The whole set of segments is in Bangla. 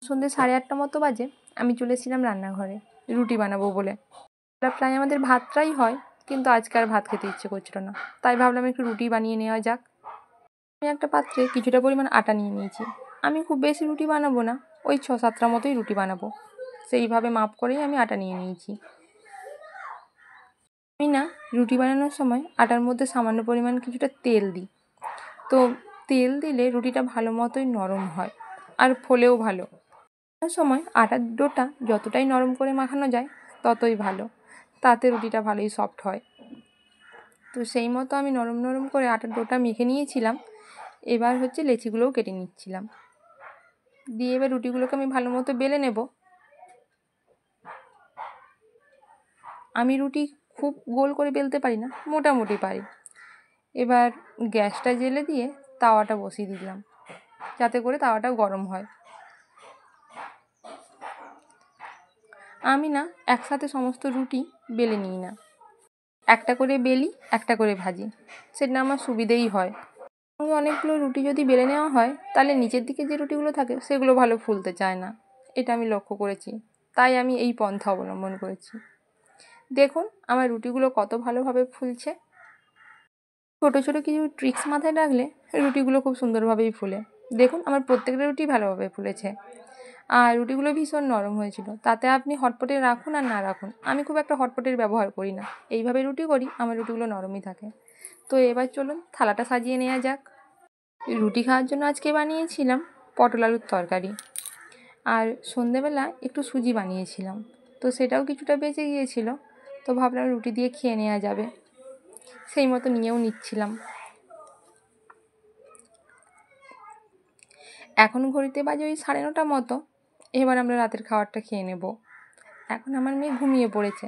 সন্ধ্যে 8:30 মতো বাজে, আমি চলে এসেছিলাম রান্নাঘরে রুটি বানাবো বলে। প্রায় আমাদের ভাতটাই হয়, কিন্তু আজকে আর ভাত খেতে ইচ্ছে করছিল না, তাই ভাবলাম একটু রুটি বানিয়ে নেওয়া যাক। আমি একটা পাত্রে কিছুটা পরিমাণ আটা নিয়ে নিয়েছি। আমি খুব বেশি রুটি বানাবো না, ওই 6-7টা মতোই রুটি বানাবো, সেইভাবে মাপ করেই আমি আটা নিয়ে নিয়েছি। আমি না রুটি বানানোর সময় আটার মধ্যে সামান্য পরিমাণ কিছুটা তেল দিই। তো তেল দিলে রুটিটা ভালো মতোই নরম হয় আর ফোলেও ভালো। সময় আটার ডোটা যতটাই নরম করে মাখানো যায় ততই ভালো, তাতে রুটিটা ভালোই সফট হয়। তো সেই মতো আমি নরম নরম করে আটার ডোটা মেখে নিয়েছিলাম। এবার লেচিগুলোও কেটে নিচ্ছিলাম, দিয়ে এবার রুটিগুলোকে আমি ভালো মতো বেলে নেব। আমি রুটি খুব গোল করে বেলতে পারি না, মোটামুটি পারি। এবার গ্যাসটা জ্বেলে দিয়ে তাওয়াটা বসিয়ে দিলাম, যাতে করে তাওয়াটাও গরম হয়। আমি না একসাথে সমস্ত রুটি বেলে নিই না, একটা করে বেলি একটা করে ভাজি, সেটা আমার সুবিধেই হয়। অনেকগুলো রুটি যদি বেলে নেওয়া হয় তাহলে নিচের দিকে যে রুটিগুলো থাকে সেগুলো ভালো ফুলতে চায় না, এটা আমি লক্ষ্য করেছি, তাই আমি এই পন্থা অবলম্বন করেছি। দেখুন আমার রুটিগুলো কত ভালোভাবে ফুলছে। ছোটো ছোটো কিছু ট্রিক্স মাথায় রাখলে রুটিগুলো খুব সুন্দরভাবেই ফুলে। দেখুন আমার প্রত্যেকটা রুটি ভালোভাবে ফুলেছে, আর রুটিগুলো ভীষণ নরম হয়েছিল। তাতে আপনি হটপটে রাখুন আর না রাখুন, আমি খুব একটা হটপটের ব্যবহার করি না, এইভাবে রুটি করি, আমার রুটিগুলো নরমই থাকে। তো এবার চলুন থালাটা সাজিয়ে নেওয়া যাক। রুটি খাওয়ার জন্য আজকে বানিয়েছিলাম পটল আলুর তরকারি, আর সন্ধেবেলা একটু সুজি বানিয়েছিলাম, তো সেটাও কিছুটা বেঁচে গিয়েছিল, তো ভাবলাম রুটি দিয়ে খেয়ে নেওয়া যাবে, সেই মতো নিয়েও নিচ্ছিলাম। এখন ঘড়িতে বাজে ওই 9:30 মতো। এবার আমরা রাতের খাবারটা খেয়ে নেব। এখন আমার মেয়ে ঘুমিয়ে পড়েছে।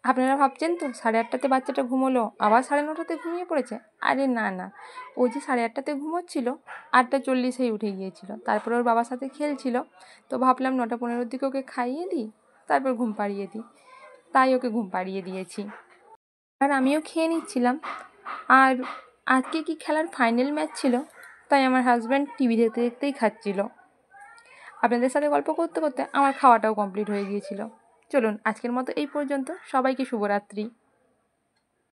আপনারা ভাবছেন তো 8:30টাতে বাচ্চাটা ঘুমোলো, আবার 9:30টাতে ঘুমিয়ে পড়েছে। আরে না না, ও যে 8:30টাতে ঘুমোচ্ছিল, 8:40-এই উঠে গিয়েছিল। তারপর ওর বাবার সাথে খেলছিল, তো ভাবলাম 9:15-র দিকে ওকে খাইয়ে দিই, তারপর ঘুম পাড়িয়ে দিই, তাই ওকে ঘুম পাড়িয়ে দিয়েছি। আর আমিও খেয়ে নিচ্ছিলাম। আর আজকে কি খেলার ফাইনাল ম্যাচ ছিল, তাই আমার হাজব্যান্ড টিভি দেখতে দেখতেই খাচ্ছিল। আপনাদের সাথে গল্প করতে করতে আমার খাওয়াটাও কমপ্লিট হয়ে গিয়েছিল। চলুন আজকের মতো এই পর্যন্ত। সবাইকে শুভরাত্রি।